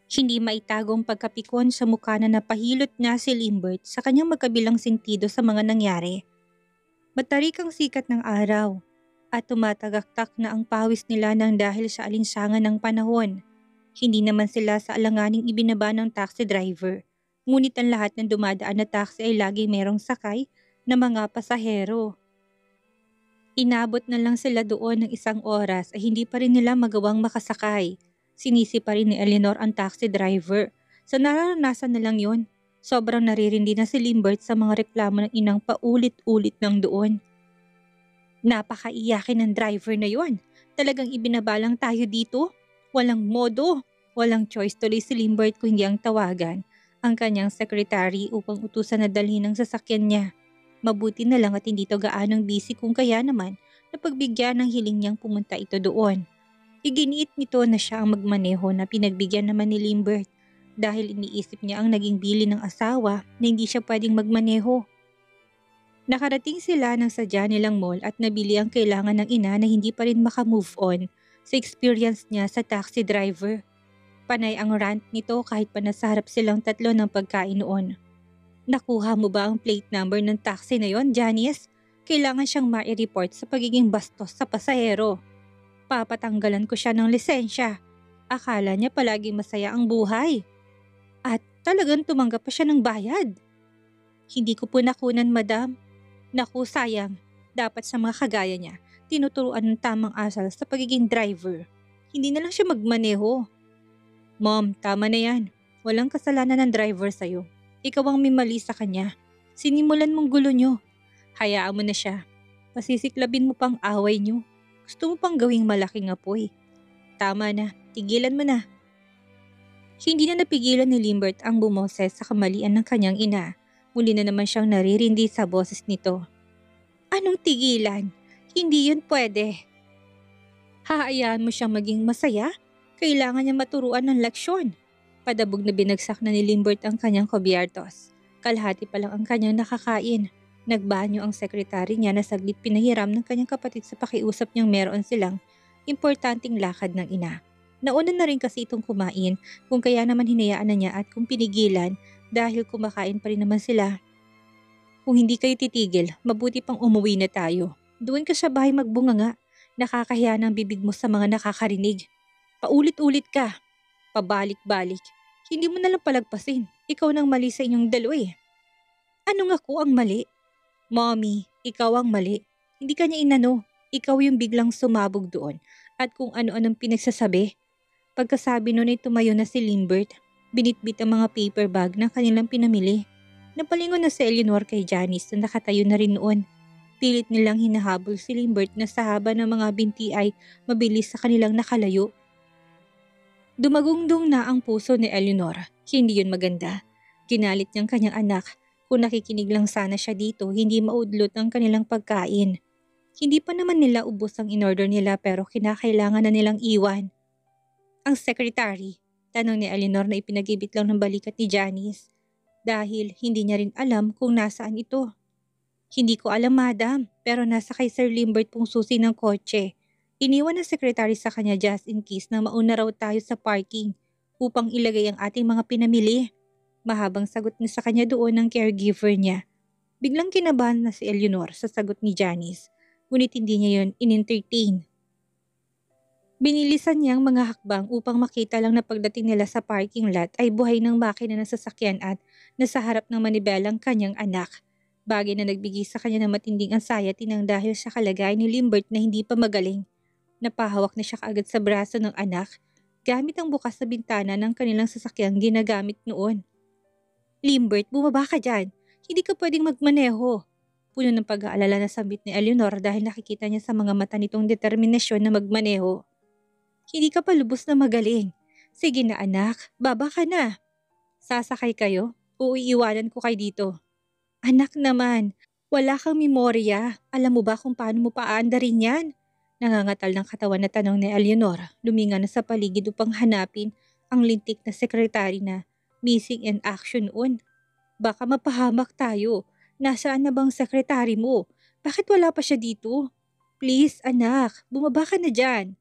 Hindi maitagong pagkapikon sa mukha na napahilot na si Limbert sa kanyang magkabilang sentido sa mga nangyari. Matarik ang sikat ng araw at tumatagaktak na ang pawis nila nang dahil sa alinsangan ng panahon. Hindi naman sila sa alanganing ibinaba ng taxi driver. Ngunit ang lahat ng dumadaan na taxi ay laging merong sakay na mga pasahero. Inabot na lang sila doon ng 1 oras ay hindi pa rin nila magawang makasakay. Sinisi pa rin ni Eleanor ang taxi driver. Sa nararanasan na lang yon, sobrang naririndi na si Limbert sa mga reklamo ng inang paulit-ulit ng doon. Napakaiyakin ng driver na yon. Talagang ibinabalang tayo dito. Walang modo. Walang choice tuloy si Limbert kung hindi ang tawagan ang kanyang secretary upang utusan na dalhin ang sasakyan niya. Mabuti na lang at hindi to gaanong busy kung kaya naman napagbigyan ng hiling niyang pumunta ito doon. Iginiit nito na siya ang magmaneho na pinagbigyan naman ni Limbert dahil iniisip niya ang naging bili ng asawa na hindi siya pwedeng magmaneho. Nakarating sila ng sadya nilang mall at nabili ang kailangan ng ina na hindi pa rin makamove on sa experience niya sa taxi driver. Panay ang rant nito kahit pa nasa harap silang tatlo ng pagkain noon. Nakuha mo ba ang plate number ng taxi na yon, Janice? Kailangan siyang ma-report sa pagiging bastos sa pasahero. Papatanggalan ko siya ng lisensya. Akala niya palaging masaya ang buhay. At talagang tumanggap pa siya ng bayad. Hindi ko po nakunan, madam. Naku, sayang. Dapat sa mga kagaya niya, tinuturuan ng tamang asal sa pagiging driver. Hindi na lang siya magmaneho. Mom, tama na yan. Walang kasalanan ng driver sa'yo. Ikaw ang may mali sa kanya. Sinimulan mong gulo nyo. Hayaan mo na siya. Pasisiklabin mo pang away nyo. Gusto mo pang gawing malaking apoy. Tama na, tigilan mo na. Hindi na napigilan ni Limbert ang bumoses sa kamalian ng kanyang ina. Muli na naman siyang naririndi sa boses nito. Anong tigilan? Hindi yun pwede. Haayaan mo siyang maging masaya? Kailangan niya maturuan ng leksyon. Padabog na binagsak na ni Limbert ang kanyang kobyertos. Kalahati pa lang ang kanyang nakakain. Nagbanyo ang sekretary niya na saglit pinahiram ng kanyang kapatid sa pakiusap niyang meron silang importanteng lakad ng ina. Nauna na rin kasi itong kumain kung kaya naman hinayaan na niya at kung pinigilan dahil kumakain pa rin naman sila. Kung hindi kayo titigil, mabuti pang umuwi na tayo. Doon ka sa bahay magbunganga. Nakakahiya ng bibig mo sa mga nakakarinig. Paulit-ulit ka. Pabalik-balik. Hindi mo nalang palagpasin. Ikaw nang mali sa inyong dalawa eh. Ano nga ko ang mali? Mommy, ikaw ang mali. Hindi ka niya inano. Ikaw yung biglang sumabog doon at kung ano-anong pinagsasabi. Pagkasabi nun ay tumayo na si Limbert. Binitbit ang mga paper bag na kanilang pinamili. Napalingon na si Eleanor kay Janice na nakatayo na rin noon. Pilit nilang hinahabol si Limbert na sa haba ng mga binti ay mabilis sa kanilang nakalayo. Dumagungdong na ang puso ni Eleanor. Hindi yun maganda. Ginalit niyang kanyang anak. Kung nakikinig lang sana siya dito, hindi maudlot ang kanilang pagkain. Hindi pa naman nila ubos ang in-order nila pero kinakailangan na nilang iwan. Ang secretary, tanong ni Eleanor na ipinagibit lang ng balikat ni Janice. Dahil hindi niya rin alam kung nasaan ito. Hindi ko alam, madam, pero nasa kay Sir Limbert pong susi ng kotse. Iniwan ng sekretary sa kanya just in case na mauna raw tayo sa parking upang ilagay ang ating mga pinamili. Mahabang sagot na sa kanya doon ng caregiver niya. Biglang kinabahan na si Eleanor sa sagot ni Janice, ngunit hindi niya yon in-entertain. Binilisan niyang mga hakbang upang makita lang na pagdating nila sa parking lot ay buhay ng makina ng sasakyan at nasa harap ng manibelang kanyang anak. Bagay na nagbigay sa kanya ng matinding anxiety nang dahil sa kalagayan ni Limbert na hindi pa magaling. Napahawak na siya kaagad sa braso ng anak gamit ang bukas na bintana ng kanilang sasakyang ginagamit noon. Limbert, bumaba ka dyan. Hindi ka pwedeng magmaneho. Puno ng pag-aalala na sambit ni Eleanor dahil nakikita niya sa mga mata nitong determinasyon na magmaneho. Hindi ka pa lubos na magaling. Sige na anak, baba ka na. Sasakay kayo? O iiwanan ko kayo dito? Anak naman, wala kang memorya. Alam mo ba kung paano mo paandarin yan? Nangangatal ng katawan na tanong ni Eleanor. Luminga na sa paligid upang hanapin ang lintik na sekretary na missing in action noon. Baka mapahamak tayo. Nasaan na bang sekretary mo? Bakit wala pa siya dito? Please anak, bumaba ka na dyan.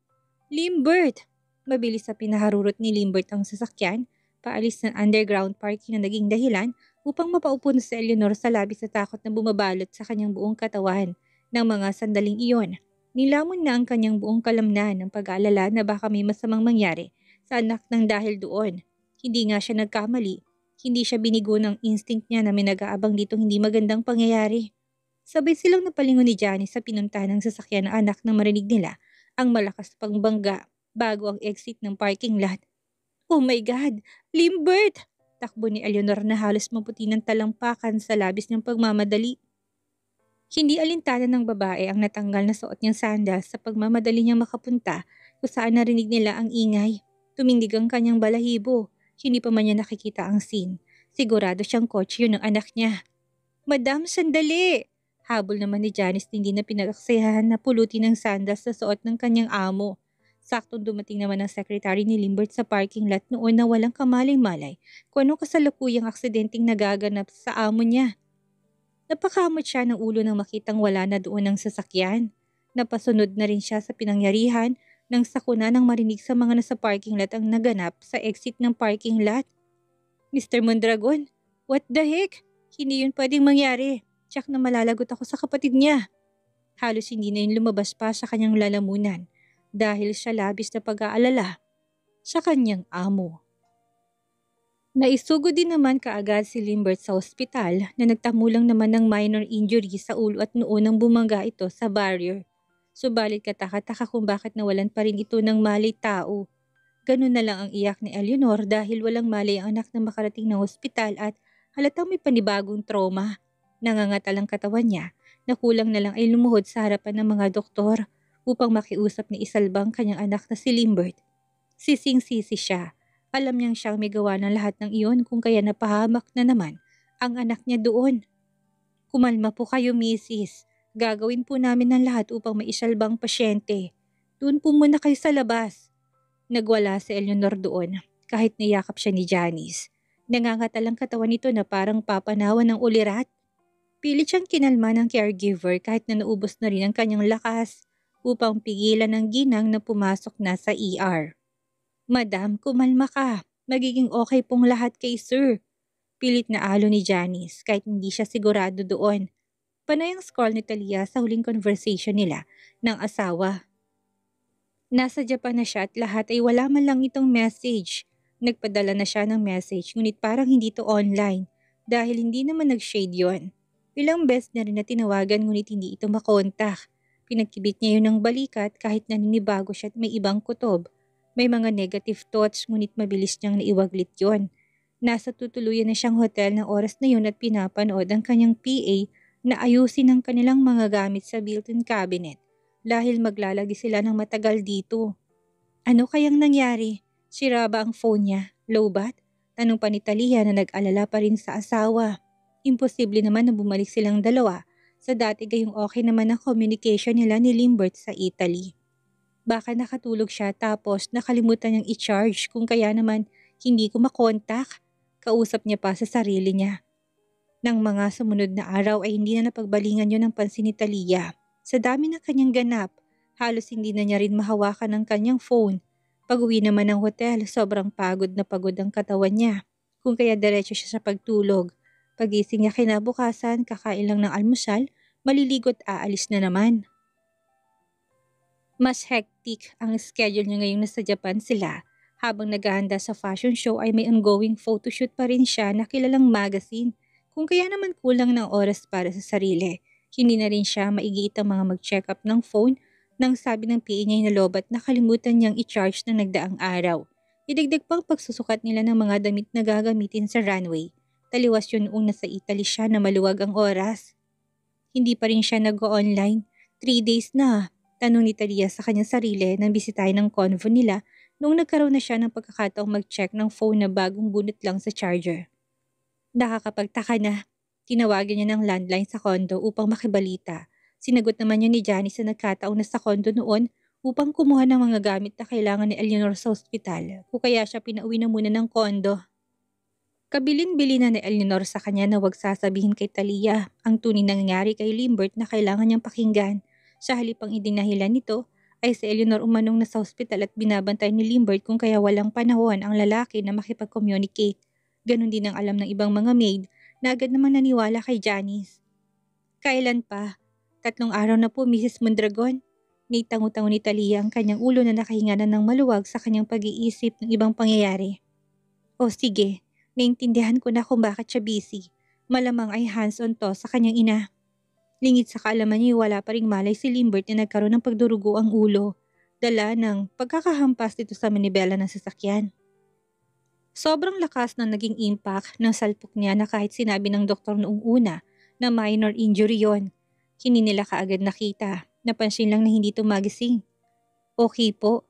Limbert! Mabilis na pinaharurot ni Limbert ang sasakyan Paalis ng underground parking na naging dahilan upang mapaupo na si Eleanor sa labis na takot na bumabalot sa kanyang buong katawan. Ng mga sandaling iyon, nilamon na ang kanyang buong kalamnan ng pag-aalala na baka may masamang mangyari sa anak ng dahil doon. Hindi nga siya nagkamali. Hindi siya binigo ng instinct niya na may nag-aabang ditong hindi magandang pangyayari. Sabay silang napalingon ni Janice sa pinuntahan ng sasakyan ng anak nang marinig nila ang malakas na pangbangga bago ang exit ng parking lot. Oh my God! Limbert! Takbo ni Eleanor na halos maputi ng talampakan sa labis ng pagmamadali. Hindi alintana ng babae ang natanggal na suot niyang sandals sa pagmamadali niyang makapunta kung saan narinig nila ang ingay. Tumindig ang kanyang balahibo. Hindi pa man niya nakikita ang scene. Sigurado siyang kotse yun ng anak niya. Madam, sandali! Habol naman ni Janice hindi na pinagsayahan na pulutin ng sandals sa suot ng kanyang amo. Saktong dumating naman ang secretary ni Limbert sa parking lot noon na walang kamaling-malay kung anong kasalukuyang aksidenteng nagaganap sa amo niya. Napakamot siya ng ulo nang makitang wala na doon ang sasakyan. Napasunod na rin siya sa pinangyarihan nang sakuna nang marinig sa mga nasa parking lot ang naganap sa exit ng parking lot. Mr. Mondragon, what the heck? Hindi yun pwedeng mangyari. Tsak na malalagot ako sa kapatid niya. Halos hindi na yun lumabas pa sa kanyang lalamunan dahil sa labis na pag-aalala sa kanyang amo. Naisugod din naman kaagad si Limbert sa ospital na nagtamulang naman ng minor injury sa ulo at noo nang bumangga ito sa barrier. Subalit kataka-taka kung bakit nawalan pa rin ito ng malay tao. Ganun na lang ang iyak ni Eleanor dahil walang malay ang anak na makarating ng ospital at halatang may panibagong trauma. Nangangatal ang katawan niya na kulang na lang ay lumuhod sa harapan ng mga doktor upang makiusap ni isalbang kanyang anak na si Limbert. Sising-sisi siya. Alam niyang siyang may gawa ng lahat ng iyon kung kaya napahamak na naman ang anak niya doon. Kumalma po kayo, Mrs. Gagawin po namin ang lahat upang maisalbang pasyente. Doon po muna kayo sa labas. Nagwala si Eleanor doon kahit niyakap siya ni Janice. Nangangatal ang katawan nito na parang papanawan ng ulirat. Pilit siyang kinalma ng caregiver kahit na naubos na rin ang kanyang lakas upang pigilan ang ginang na pumasok na sa ER. Madam, kumalma ka. Magiging okay pong lahat kay sir. Pilit na alo ni Janice kahit hindi siya sigurado doon. Panay ang scroll ni Talia sa huling conversation nila ng asawa. Nasa Japan na siya at lahat ay wala man lang itong message. Nagpadala na siya ng message ngunit parang hindi to online dahil hindi naman nag-shade yon. Ilang beses na rin na tinawagan ngunit hindi ito makontak. Pinagkibit niya yun ng balikat kahit naninibago siya at may ibang kutob. May mga negative thoughts ngunit mabilis niyang naiwaglit yon. Nasa tutuluyan na siyang hotel ng oras na yun at pinapanood ang kanyang PA na ayusin ang kanilang mga gamit sa built-in cabinet dahil maglalagi sila ng matagal dito. Ano kayang nangyari? Sira ba ang phone niya? Lowbat? Tanong pa ni Talia na nag-alala pa rin sa asawa. Imposible naman na bumalik silang dalawa sa dati gayong okay naman ang communication nila ni Limbert sa Italy. Baka nakatulog siya tapos nakalimutan niyang i-charge kung kaya naman hindi ko makontak. Kausap niya pa sa sarili niya. Nang mga sumunod na araw ay hindi na napagbalingan yun ng pansin ni Talia. Sa dami ng kanyang ganap, halos hindi na niya rin mahawakan ang kanyang phone. Pag-uwi naman ng hotel, sobrang pagod na pagod ang katawan niya. Kung kaya diretso siya sa pagtulog. Pagising niya kinabukasan, kakain lang ng almusal, maliligot aalis na naman. Mas hectic ang schedule niya ngayong nasa Japan sila. Habang naghahanda sa fashion show ay may ongoing photoshoot pa rin siya na kilalang magazine. Kung kaya naman kulang ng oras para sa sarili. Hindi na rin siya maigiit ang mga mag-check up ng phone nang sabi ng PA niya na lobat na kalimutan niyang i-charge na nagdaang araw. Idagdag pang pagsusukat nila ng mga damit na gagamitin sa runway. Taliwas yun noong nasa Italy siya na maluwag ang oras. Hindi pa rin siya nag-online. 3 days na. Tanong ni Talia sa kanyang sarili nang bisitahin ng convo nila noong nagkaroon na siya ng pagkakataong mag-check ng phone na bagong bunot lang sa charger. Nakakapagtaka na. Tinawagan niya ng landline sa kondo upang makibalita. Sinagot naman niya ni Janice na nagkataong na sa kondo noon upang kumuha ng mga gamit na kailangan ni Eleanor sa ospital kung kaya siya pinauwi na muna ng kondo. Kabilin-bili na ni Eleanor sa kanya na huwag sasabihin kay Talia ang tunay nangyari kay Limbert na kailangan niyang pakinggan. Sa halip ang idinahilan nito ay si Eleanor umanong nasa ospital at binabantay ni Limbert kung kaya walang panahon ang lalaki na makipag-communicate. Ganon din ang alam ng ibang mga maid na agad namang naniwala kay Janice. Kailan pa? 3 araw na po, Mrs. Mondragon. Nitango-tango ni Talia ang kanyang ulo na nakahinga na ng maluwag sa kanyang pag-iisip ng ibang pangyayari. O sige, naintindihan ko na kung bakit siya busy. Malamang ay hands-on to sa kanyang ina. Lingid sa kaalaman niya wala pa ring malay si Limbert na nagkaroon ng pagdurugo ang ulo. Dala ng pagkakahampas dito sa manibela ng sasakyan. Sobrang lakas ng naging impact ng salpok niya na kahit sinabi ng doktor noong una na minor injury yon. Hindi nila kaagad nakita. Napansin lang na hindi tumagising. Okay po.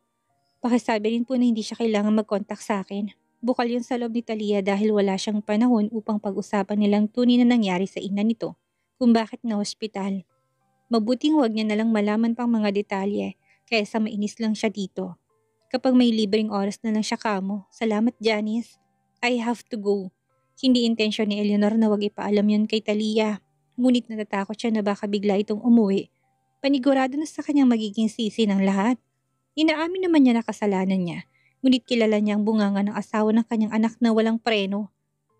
Pakisabi rin po na hindi siya kailangan mag-contact sa akin. Bukal yun sa loob ni Talia dahil wala siyang panahon upang pag-usapan nilang tunay na nangyari sa ina nito kung bakit na hospital. Mabuting huwag niya nalang malaman pang mga detalye kaysa mainis lang siya dito. Kapag may libreng oras na lang siya kamo, salamat Janice. I have to go. Hindi intensyon ni Eleanor na wag ipaalam yun kay Talia. Ngunit natatakot siya na baka bigla itong umuwi. Panigurado na sa kanyang magiging sisi ng lahat. Inaamin naman niya na kasalanan niya. Ngunit kilala niya ang bunganga ng asawa ng kanyang anak na walang preno.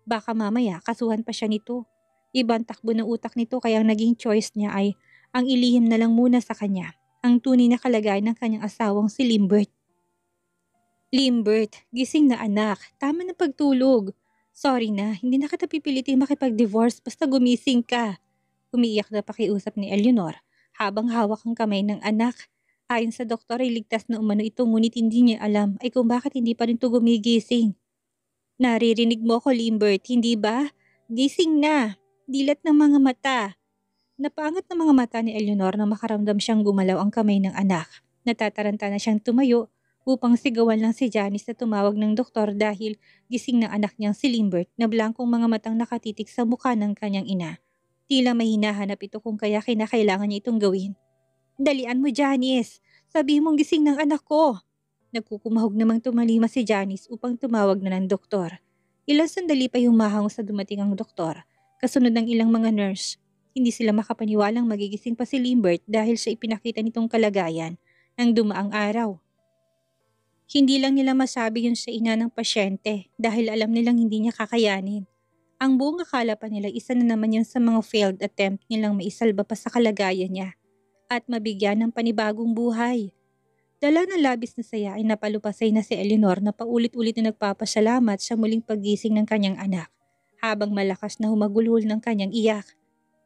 Baka mamaya kasuhan pa siya nito. Ibang takbo ng utak nito kaya ang naging choice niya ay ang ilihim na lang muna sa kanya ang tunay na kalagayan ng kanyang asawang si Limbert. Limbert, gising na anak. Tama na pagtulog. Sorry na, hindi na kita pipiliting makipag-divorce basta gumising ka. Umiiyak na pakiusap ni Eleanor habang hawak ang kamay ng anak. Ayon sa doktor ay ligtas na umano ito ngunit hindi niya alam ay kung bakit hindi pa rin ito gumigising. Naririnig mo ko Limbert, hindi ba? Gising na. Dilat ng mga mata. Napaangat ng mga mata ni Eleanor na makaramdam siyang gumalaw ang kamay ng anak. Natataranta na siyang tumayo upang sigawan lang si Janice na tumawag ng doktor dahil gising ng anak niyang si Limbert na blankong mga matang nakatitik sa mukha ng kanyang ina. Tila may hinahanap ito kung kaya kinakailangan niya itong gawin. Dalian mo Janice! Sabi mong gising ng anak ko! Nagkukumahog namang tumalima si Janice upang tumawag na ng doktor. Ilang sandali pa humahang sa dumating ang doktor. Kasunod ng ilang mga nurse. Hindi sila makapaniwalang magigising pa si Limbert dahil sa ipinakita nitong kalagayan ng dumaang araw. Hindi lang nila masabi yun sa ina ng pasyente dahil alam nilang hindi niya kakayanin. Ang buong akala pa nila isa na naman yun sa mga failed attempt nilang maisalba pa sa kalagayan niya at mabigyan ng panibagong buhay. Dala ng labis na saya ay napalupasay na si Eleanor na paulit-ulit na nagpapasalamat sa muling paggising ng kanyang anak habang malakas na humagulhol ng kanyang iyak.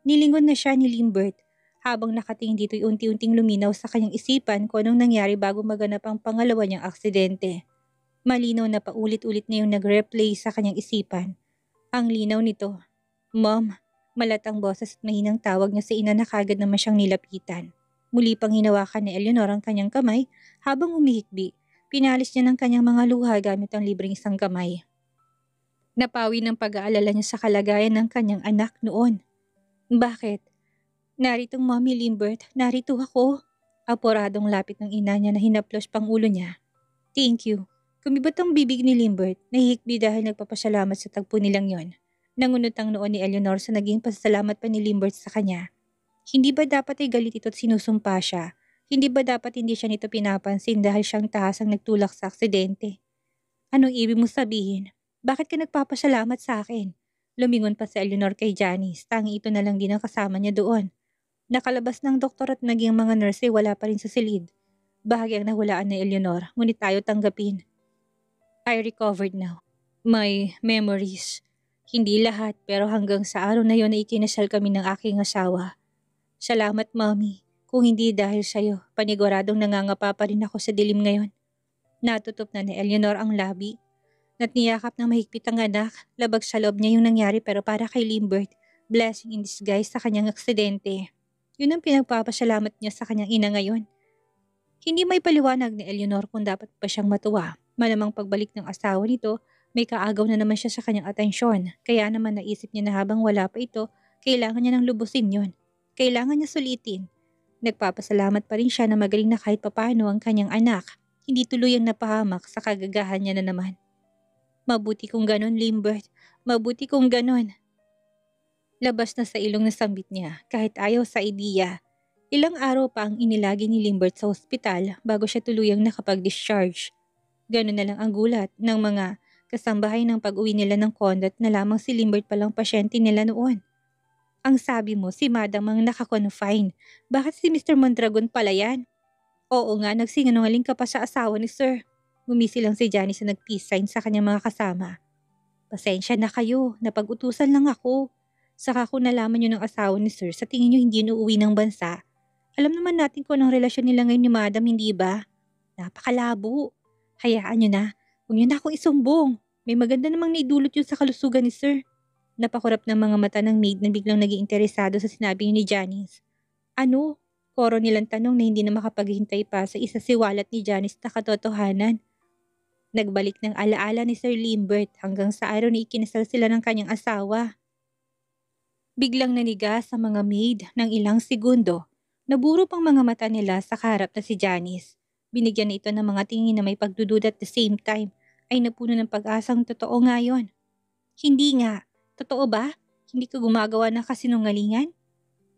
Nilingon na siya ni Limbert habang nakatingin dito'y unti-unting luminaw sa kanyang isipan kung anong nangyari bago maganap ang pangalawa niyang aksidente. Malinaw na paulit-ulit na yung nag-replay sa kanyang isipan. Ang linaw nito. Mom, malatang boses at mahinang tawag niya sa ina na kagad naman siyang nilapitan. Muli pang hinawakan ni Eleanor ang kanyang kamay habang umihikbi. Pinalis niya ng kanyang mga luha gamit ang libreng isang kamay. Napawi ng pag-aalala niya sa kalagayan ng kanyang anak noon. Bakit? Naritong Mommy Limbert, narito ako. Apuradong lapit ng ina niya na hinaplos pang ulo niya. Thank you. Kumibot ang bibig ni Limbert, nahihikbi dahil nagpapasalamat sa tagpo nilang yon. Nangunot ang noon ni Eleanor sa naging pasasalamat pa ni Limbert sa kanya. Hindi ba dapat ay galit ito at sinusumpa siya? Hindi ba dapat hindi siya nito pinapansin dahil siyang tahasang nagtulak sa aksidente? Anong ibig mo sabihin? Bakit ka nagpapasalamat sa akin? Lumingon pa si Eleanor kay Janice, tangi ito na lang din ang kasama niya doon. Nakalabas ng doktor at naging mga nurse wala pa rin sa silid. Bahagyang nahulaan ni Eleanor, ngunit tayo tanggapin. I recovered now. My memories. Hindi lahat pero hanggang sa araw na yon ay ikinasal kami ng aking asawa. Salamat, Mommy. Kung hindi dahil sa'yo, paniguradong nangangapa pa rin ako sa dilim ngayon. Natutop na ni Eleanor ang labi. Natniyakap ng mahigpit ang anak, labag sa loob niya yung nangyari pero para kay Limbert, blessing in disguise sa kanyang aksidente. Yun ang pinagpapasalamat niya sa kanyang ina ngayon. Hindi may paliwanag ni Eleanor kung dapat pa siyang matuwa. Malamang pagbalik ng asawa nito, may kaagaw na naman siya sa kanyang atensyon. Kaya naman naisip niya na habang wala pa ito, kailangan niya ng lubusin yon. Kailangan niya sulitin. Nagpapasalamat pa rin siya na magaling na kahit papano ang kanyang anak. Hindi tuluyang napahamak sa kagagahan niya na naman. Mabuti kung ganon, Limbert. Mabuti kung ganon. Labas na sa ilong na sambit niya kahit ayaw sa ideya. Ilang araw pa ang inilagi ni Limbert sa ospital bago siya tuluyang nakapag-discharge. Gano'n na lang ang gulat ng mga kasambahay ng pag-uwi nila ng condo at nalaman si Limbert palang pasyente nila noon. Ang sabi mo, si Madam ang naka-confine. Bakit si Mr. Mondragon pala yan? Oo nga, nagsinungaling ka pa sa asawa ni Sir. Gumisi lang si Janice na nag-peace sign sa kanyang mga kasama. Pasensya na kayo, napag-utusan lang ako. Saka kung nalaman nyo ng asawa ni Sir, sa tingin nyo hindi yun uuwi ng bansa. Alam naman natin kung anong relasyon nila ngayon ni Madam, hindi ba? Napakalabo. Hayaan nyo na. Huwag nyo na akong isumbong. May maganda namang naidulot yun sa kalusugan ni Sir. Napakurap ng mga mata ng maid na biglang naging interesado sa sinabi ni Janice. Ano? Koro nilang tanong na hindi na makapaghintay pa sa isa siwalat ni Janice na katotohanan. Nagbalik ng alaala ni Sir Limbert hanggang sa araw na ikinasal sila ng kanyang asawa. Biglang naniga sa mga maid ng ilang segundo. Naburo pang mga mata nila sa kaharap na si Janice. Binigyan na ito ng mga tingin na may pagdududa at the same time ay napuno ng pag-asang totoo nga yon. Hindi nga. Totoo ba? Hindi ka gumagawa ng kasinungalingan?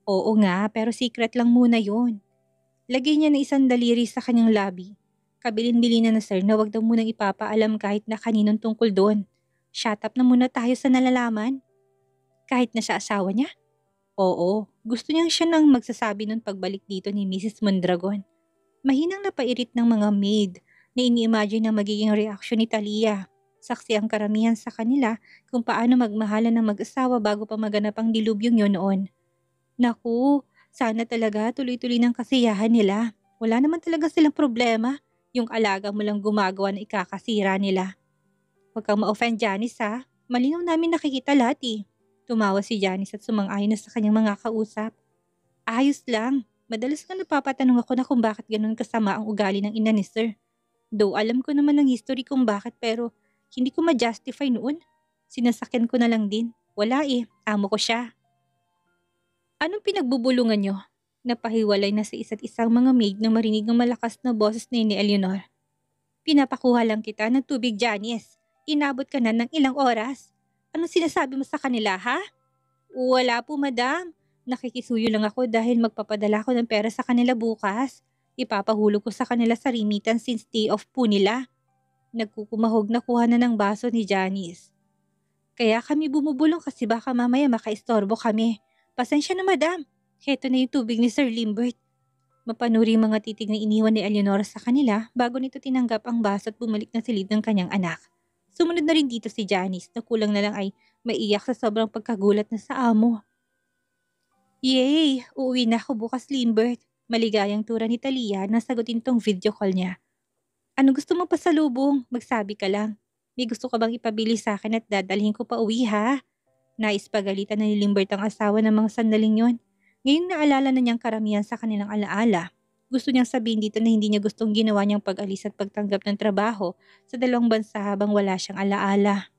Oo nga, pero secret lang muna yon. Lagay niya na isang daliri sa kanyang labi. Kabilin-bilin na sir na wag daw munang ipapaalam kahit na kaninong tungkol doon. Shut up na muna tayo sa nalalaman. Kahit na sa asawa niya? Oo, gusto niyang siya nang magsasabi nun pagbalik dito ni Mrs. Mondragon. Mahinang napairit ng mga maid na ini-imagine na magiging reaksyon ni Talia. Saksi ang karamihan sa kanila kung paano magmahalan ng mag-asawa bago pa maganap ang dilubyong yun noon. Naku, sana talaga tuloy-tuloy ng kasiyahan nila. Wala naman talaga silang problema. Yung alaga mo lang gumagawa na ikakasira nila. Huwag kang ma-offend, Janice ha. Malinaw namin nakikita lahat eh. Tumawa si Janice at sumang-ayon na sa kanyang mga kausap. Ayos lang. Madalas nga napapatanong ako na kung bakit ganun kasama ang ugali ng ina ni Sir. Though alam ko naman ang history kung bakit pero hindi ko ma-justify noon. Sinasakyan ko na lang din. Wala eh, amo ko siya. Anong pinagbubulungan nyo? Napahiwalay na sa isa't isang mga maid na marinig ng malakas na boses ni Eleanor. Pinapakuha lang kita ng tubig, Janice. Inabot ka na ng ilang oras. Anong sinasabi mo sa kanila, ha? Wala po, madam. Nakikisuyo lang ako dahil magpapadala ko ng pera sa kanila bukas. Ipapahulog ko sa kanila sa remittance since day off po nila. Nagkukumahog na kuha na ng baso ni Janice. Kaya kami bumubulong kasi baka mamaya makaistorbo kami. Pasensya na, madam. Heto na yung tubig ni Sir Limbert. Mapanuri mga titig na iniwan ni Eleanor sa kanila bago nito tinanggap ang baso at bumalik na silid ng kanyang anak. Sumunod na rin dito si Janice na kulang na lang ay maiyak sa sobrang pagkagulat na sa amo. Yay! Uuwi na ako bukas, Limbert. Maligayang tura ni Talia na sagutin tong video call niya. Ano gusto mo pa sa lubong? Magsabi ka lang. May gusto ka bang ipabili sa akin at dadalhin ko pa uwi, ha? Nais pagalitan na ni Limbert ang asawa ng mga sandaling yon. Ngayong naalala na niyang karamihan sa kanilang alaala, gusto niyang sabihin dito na hindi niya gustong ginawa niyang pag-alis at pagtanggap ng trabaho sa dalawang bansa habang wala siyang alaala.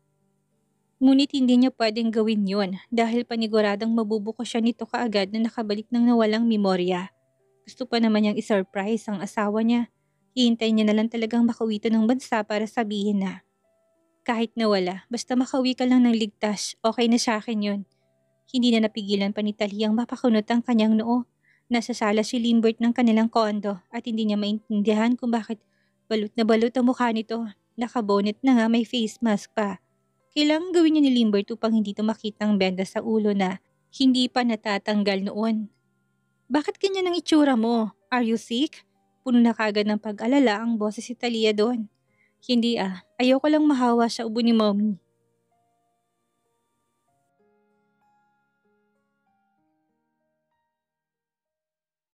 Ngunit hindi niya pwedeng gawin yon dahil paniguradang mabubuko siya nito kaagad na nakabalik ng nawalang memorya. Gusto pa naman niyang isurprise ang asawa niya. Hihintay niya na lang talagang makauwi ito ng bansa para sabihin na, kahit nawala, basta makauwi ka lang ng ligtas, okay na sa akin yun. Hindi na napigilan pa ni Taliyang mapakunot ang kanyang noo. Nasa sala si Limbert ng kanilang kondo at hindi niya maintindihan kung bakit balot na balot ang mukha nito. Nakabonet na nga, may face mask pa. Kailangan gawin niya ni Limbert upang hindi ito makita ang benda sa ulo na hindi pa natatanggal noon. Bakit ganyan ang itsura mo? Are you sick? Puno na kagad ng pag-alala ang boses si Talia doon. Hindi ayoko lang mahawa sa ubo ni Mommy.